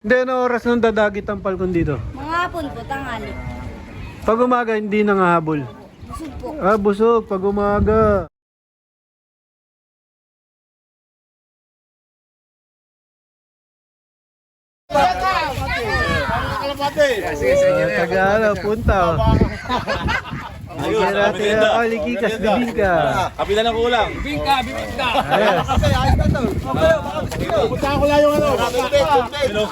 Hindi, ano oras nung dadagit ang palkon dito? Mga hapon po, tanghali. Pag umaga, hindi nangahabol. Busog po. Ah, busog. Pag umaga. Tagala, punta. Ayun, natin ang alikikas, bibingka. Kapila ng kulang. Bibingka, bibingka. Ayos. Punta ko lang yung ano. Hello.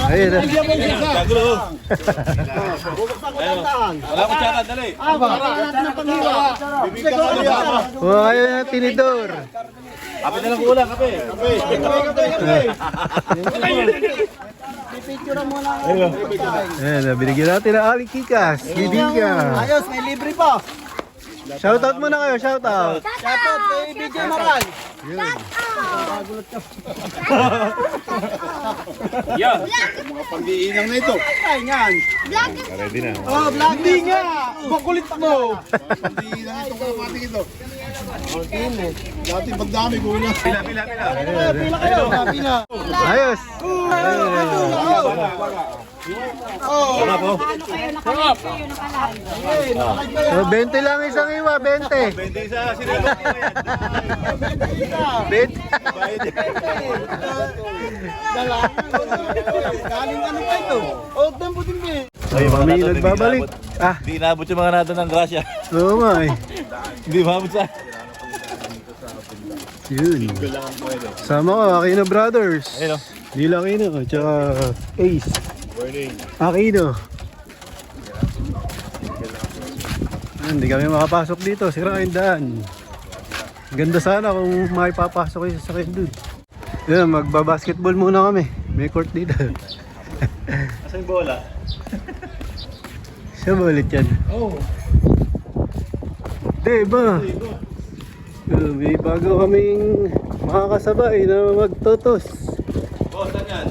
Ayun. Gagulo. Wala ko tsaka, dali. Bibigyan ka kaya. Oh, ayun ang tinidor. Kapila ng kulang, kape. Ayun, binigyan natin ang alikikas, bibingka. Ayos, may libre pa. Shoutout muna kayo, shoutout. Shoutout kay BJ Maral. Yan. Mga pag-iinang na ito. Ay, yan. Ready na. Oh, vlog. Hindi nga. Bakulit mo. Pag-iinang na ito, kamating ito. Dati pagdami ko na. Pila. Pila kayo. Pila. Ayos. Wala po. Oh, 20 lang isang iwa, 20. 20 sa sinilo. 20. Galing ano pa ito? Oh, tempo din ba? Ay, Kami nagbabalik. Ah, Hindi inabot yung mga natin ng grasya. oo nga eh. Hindi maabot sa... Yun. Sama ko, Aquino Brothers. Ayun o. Dila Aquino, tsaka Ace. Morning. Aquino. Hindi kami makapasok dito, sira yung daan. Ganda sana kung makipapasok kayo sa sakit dun. Yan, magbabasketball muna kami. May court dito. Asan yung bola? Siya ba ulit yan? Oo. Diba? May bago kaming makakasabay na magtotos. Boss, saan yan?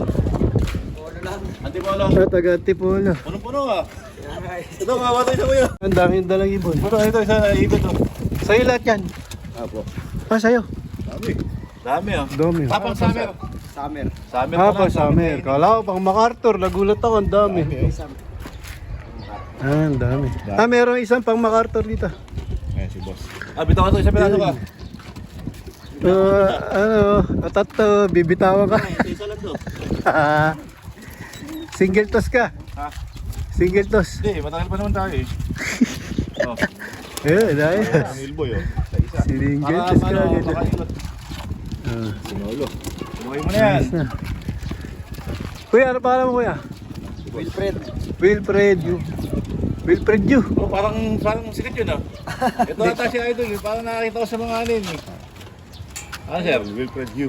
Polo lang. Antipolo. Taga Antipolo. Punong-puno ah. Ito, mawatay sa kuya. Ang daming dalang ibon. Ito, isa na ibon to. Sa'yo lahat yan. Apo. Ah, sa'yo. Dami. Dami ah. Dami. Tapang summer. Summer. Summer Ah, pa pa lang. summer. Kala ko pang MacArthur. Nagulat ako. Ang dami. Ah, ang dami. Ah, merong isang pang MacArthur dito. Ayan si boss. Ah, bitaw ka to. Isa piraso ka. Ano, tato, bibitawan ka. Isa lang to. Single toss ka. Ha? Single toss. Hindi, matagal pa naman tayo eh. Oh. Ayun, ayos. Ang ilboy oh. Sa isa. Single toss ka. Ganyan. Makaikot. Ah, Sinolo. Buhay mo na yan. ayos na. Kuya, ano pangalan mo kuya? Wilfred. Wilfred Yu. Wilfred Yu. Oh, parang sikat yun ah. Ito ata si Idol. Parang nakakita ko sa mga anin eh. Ano sir? Wilfred Yu.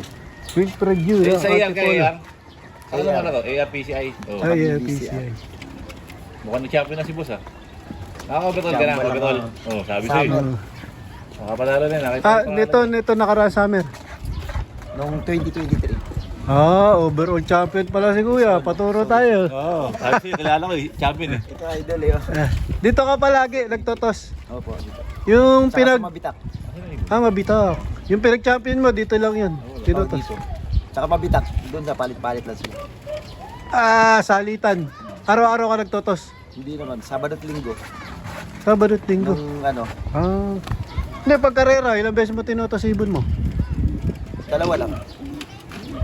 Wilfred Yu. Sa AR Antipolo. kay AR. Ano naman na to? AR-PCI. Oh. Ay, yeah, PCI. Mukhang na-champion na si boss ah. Nakakabitol ka na, kabitol. Oh, sabi sa'yo. Makapanalo din. Nito nakaraan summer. Noong 2023. Ah, overall champion pala si kuya. Paturo tayo. Oo. Sabi sa'yo, kilala ko eh. Champion eh. Ito idol eh. Ah, dito ka palagi, nagtotos. Opo, dito. Yung Saka pinag... sa Mabitak. Mabitak. Yung pinag-champion mo, dito lang yun. Tinotos. Dito. Tsaka Mabitak. Doon sa palit-palit lang sila. Ah, salitan. Araw-araw ka nagtotos. Hindi naman. Sabado at Linggo. Sabado at linggo. Nung ano, Ah. Hindi, pag karera, ilang beses mo tinotos ibon mo? dalawa lang.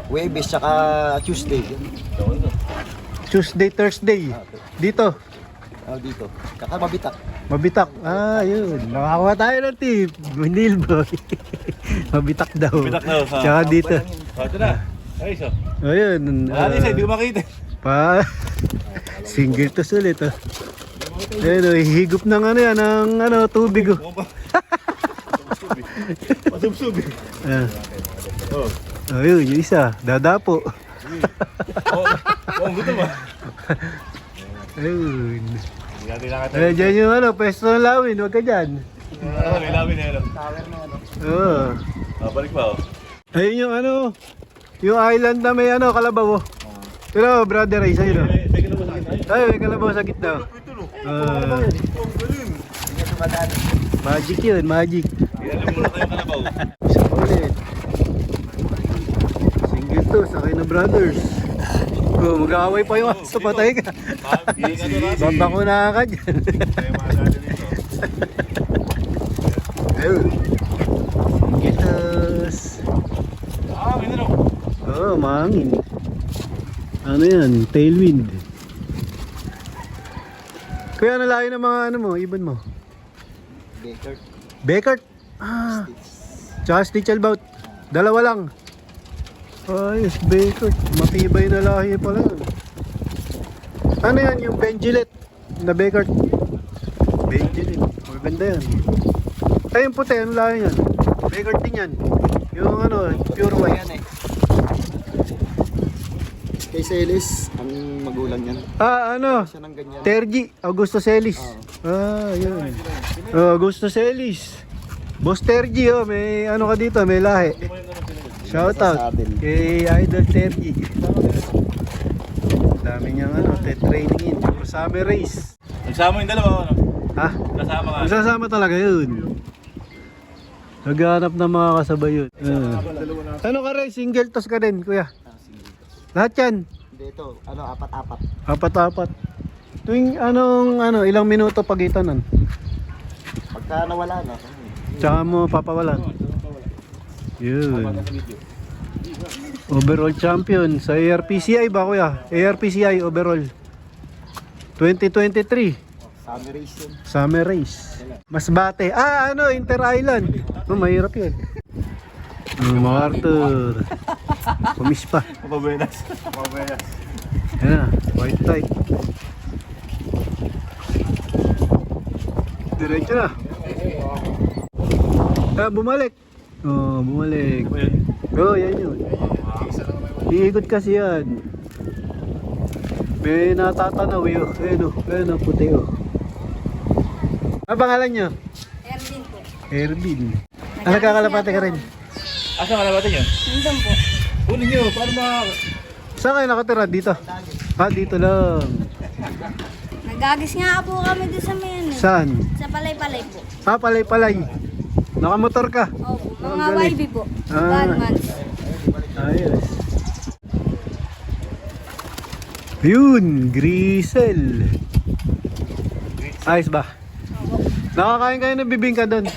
Webes tsaka Tuesday. Tuesday, Thursday. Dito. Dito. Tsaka Mabitak. Mabitak. Ah, yun. Nakakuha tayo ng tip. Manil boy. Mabitak daw. Mabitak daw, ha? Tsaka dito. Oh, ito na. Ayos oh. Ayun. Wala na isa, hindi ko makita. Pa. Single to ulit. Oh. Ayun, oh, hihigop ng ano yan, ng ano, tubig. Oh. Pasubsub eh. Ah. Oh. Ayun, yung isa. Dadapo. Oh, gusto ba? Ayun. Hindi natin nakita. Ayun, dyan yung ano, pwesto ng lawin. Huwag ka dyan. May lamin na yun. Oo. Balik pa oh. Ayun yung ano, yung island na may ano, kalabaw. Pero brother, ay sa'yo. No? May kalabaw sa akin. Ay, may kalabaw sa gitna. Magic yun, magic. Alam mo na tayong kalabaw. Isa ulit. Single to, sa Aquino Brothers. Oh, mag-aaway pa yung aso, patay ka. Babakuna ka dyan. Ayun. Gitas. Oh, mahangin. Ano yan? Tailwind. Kaya nalayo ng mga ano mo, ibon mo? Baker. Beckert. Ah. Tsaka Stitch Albout. Dalawa lang. Ayos, Beckert. Matibay na lahi pala. Ano yan? Yung Benjilet na Beckert. Benjilet. Maganda yan. Ay, yung puti. Ano lahi yan? Beckert din yan. Yung ano, pure white. Kay Celis, ang magulang yan. Ah, ano? Siya ng ganyan. Tergi. Augusto Celis. Ah, yun. Oh, Augusto Celis. Boss Tergi, oh. May ano ka dito, may lahi. Shout out kay Idol Tergi. Dami niyang ano, training in. Puro summer race. Nagsama yung dalawa, ano? Ha? Nasama ka. Magsasama talaga yun. Naghanap ng mga kasabay yun. Ano ka rin? Single toss ka din, kuya? Lahat yan? Hindi ito, ano, apat-apat. Apat-apat. Tuwing ilang minuto pagitan nun? Pagka nawala na. Tsaka mo papawalan. Yun. Overall champion sa ARPCI ba kuya? ARPCI overall 2023 Summer race yun. Summer race. Masbate. Ah, ano, Inter-Island. Oh, mahirap yun. MacArthur. Kumis pa. Mapabenas. Yan, white type. Diretso na. Ah, bumalik. Oh, bumalik. Oh, yan yun. Iikot kasi yan. May natatanaw yun. Ayun o, puti o. Ano pangalan nyo? Erwin po. Erwin. Ah, nagkakalapate ka rin. Asa ka nabatin yun? Nandun po. Kunin nyo, paano Saan kayo nakatira? Dito? Ah, dito lang. Nagagis nga po kami doon sa mayan eh. Saan? Sa palay-palay po. Ah, palay-palay. Nakamotor ka? Opo. Ang Mga galing. YB po. Ah. Gunmans. Ayos. Yun, Grisel. Ayos ba? Nakakain kayo ng bibingka doon?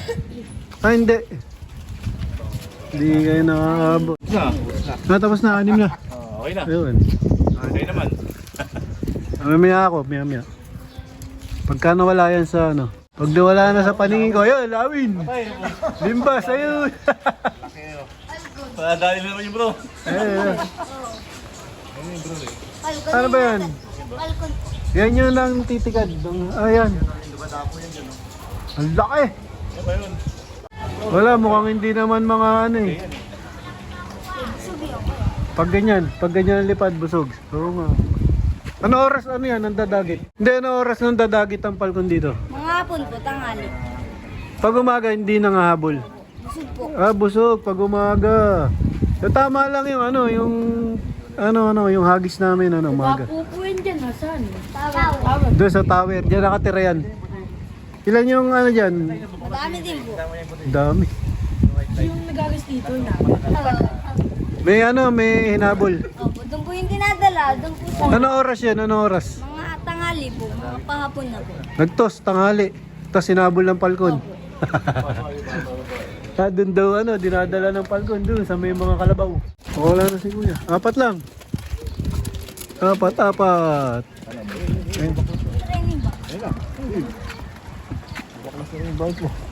Ah, hindi. Hindi kayo nakakabot. na? Natapos na, 6 na. Okay na. Ayun. Okay naman. Mamaya ako, maya. Pagka nawala yan sa ano. Pag nawala na sa paningin ko, ayun, lawin. Limbas, ayun. Dahil naman yung bro. Ayun. Falcon Ano ba yan? Falcon po. Yan yun ang titikad. Ayan. Ang laki. Ano ba yun? Wala, mukhang hindi naman mga ano eh. Pag ganyan ang lipad, busog. Oo nga. Ano oras ano yan, ang dadagit? Hindi, ano oras nang dadagit ang palkon dito? Mga hapon po, tanghali. Pag umaga, hindi nangahabol. Busog po. Ah, busog, pag umaga. So, tama lang yung yung hagis namin, umaga. Pupuin dyan, nasaan? Tawa. Doon sa tower, diyan nakatira yan. Ilan yung ano dyan? Madami din po. Dami. Yung nagagas dito na. May hinabol. Opo, doon po yung dinadala. Doon po sa Ano oras yan? Ano oras? mga tanghali po. Mga pahapon na po. Nagtos, tanghali. Tapos hinabol ng palkon. Doon daw dinadala ng palkon doon sa may mga kalabaw. Wala na si kuya. 4 lang. 4. Training ba?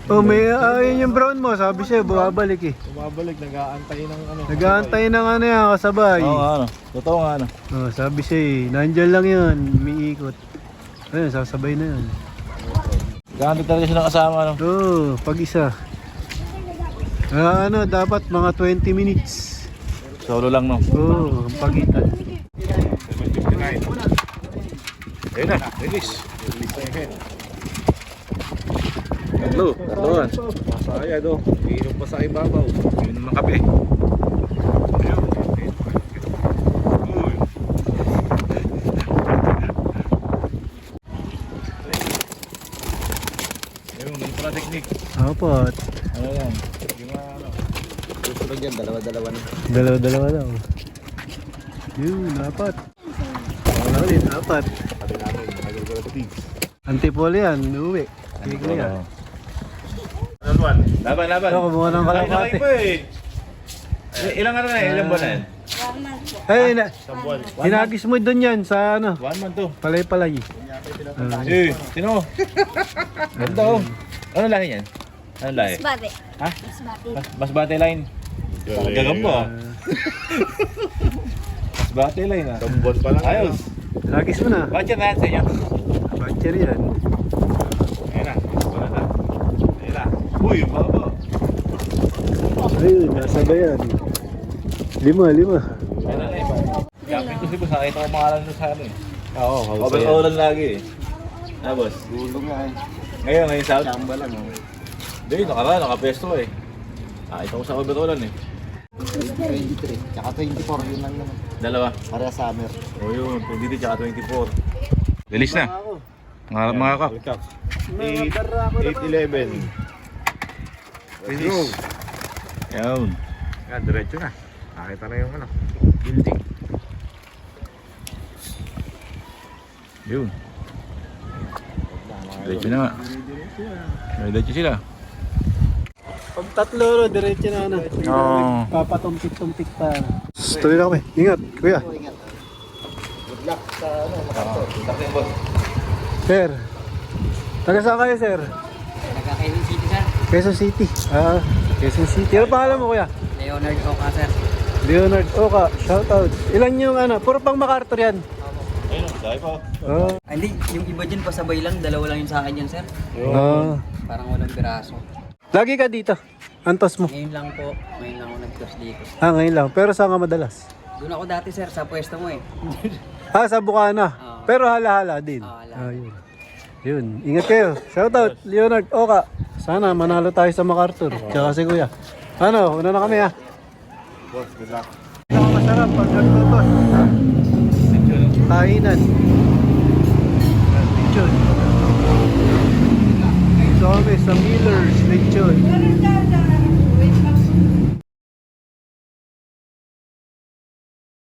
Oh, may ayun yung brown mo. Sabi siya, bumabalik eh. Bumabalik, nag-aantay ng ano. Nag-aantay ng yan, kasabay. Oo, ano. Totoo nga, ano. Oh, sabi siya eh, nandyan lang yun, umiikot. Ayun, sasabay na yun. Gamit talaga siya ng kasama, ano. Oo, pag-isa. Dapat mga 20 minutes. Solo lang, no. Oo, ang pagitan. 7:59. Ayun na, release. Tatloan. Masaya do. Iinom pa sa ibabaw. Yun naman kape. Ayun. Uy. Ayun, may pala technique. Apat. Ano yan? Yung ano. Susunod yan, dalawa-dalawa na. Dalawa-dalawa daw. Yun, apat. Ulit, apat. Sabi namin, mga gulay ko tigs. Antipolo yan, uwi. Tigli yan. Ano one? Laban. Ito, kumuha ng kalapate. Nakita ko eh. Ilang ano na eh? Ilang buwan na yan? 1 month po. Ay, Isang buwan. hinagis mo doon yan sa ano, 1 month to. palay-palay. Eh, sino? Ganda oh. Ano lahi yan? Ano lahi? Masbate. Ha? Masbate. Masbate line. Gagamba ah. Masbate line ah. Tambon pa lang. Ayos. Hagis mo na. Bakit yan na yan sa inyo? Batcher yan. Ayan na. Wala na. Ayan na. Uy, baba. Ayun, nasa ba yan? 5. Ayan na. Kapit ko si boss. Nakita ko pangalan nyo sa amin. Oo, Overallan lagi eh. Ah, boss. Gulong nga eh. Ngayon south. Chamba lang oh. Hindi, nakapesto eh. Nakita ko sa overallan eh. 23. Tsaka 24 yun lang naman. Dalawa. Para summer. O yun, 23 tsaka 24. Release na. Mga ka. 8-11. Release. Yan. Yan, diretso na. Nakita na yung ano, building. Yun. Diretso na nga. May diretso sila. Pag tatlo, no, diretso na ano. Oo. Papatumpik-tumpik pa. Tuloy na kami. Ingat, kuya. Ingat. Good luck sa ano, makato. Sir. Taga saan kayo, sir? Nagka-Quezon City, sir. Quezon City. Ah, Quezon City. Ano pangalan mo, kuya? Leonard Oka, sir. Leonard Oka. Shoutout. Ilan yung ano? Puro pang MacArthur yan. Ayun, dahil pa. Oh. Hindi, yung iba dyan pasabay lang. Dalawa lang yun sa akin yan, sir. Ah. Parang walang piraso. Lagi ka dito. Antos mo. Ngayon lang po. Ngayon lang ako nag-cross dito. Ah, ngayon lang. Pero saan ka madalas? Doon ako dati, sir, sa pwesto mo eh. Ah, sa Bukana. Oo. Pero hala-hala din. Oo, hala. Ah, yun. Yun. Ingat kayo. Shoutout, Leonard Oka. Sana manalo tayo sa MacArthur. Tsaka si Kuya. Ano, una na kami ha. Boss, good luck. Ito masarap pag naglutos. Kainan. Lechon. Ito kami sa Miller's Lechon.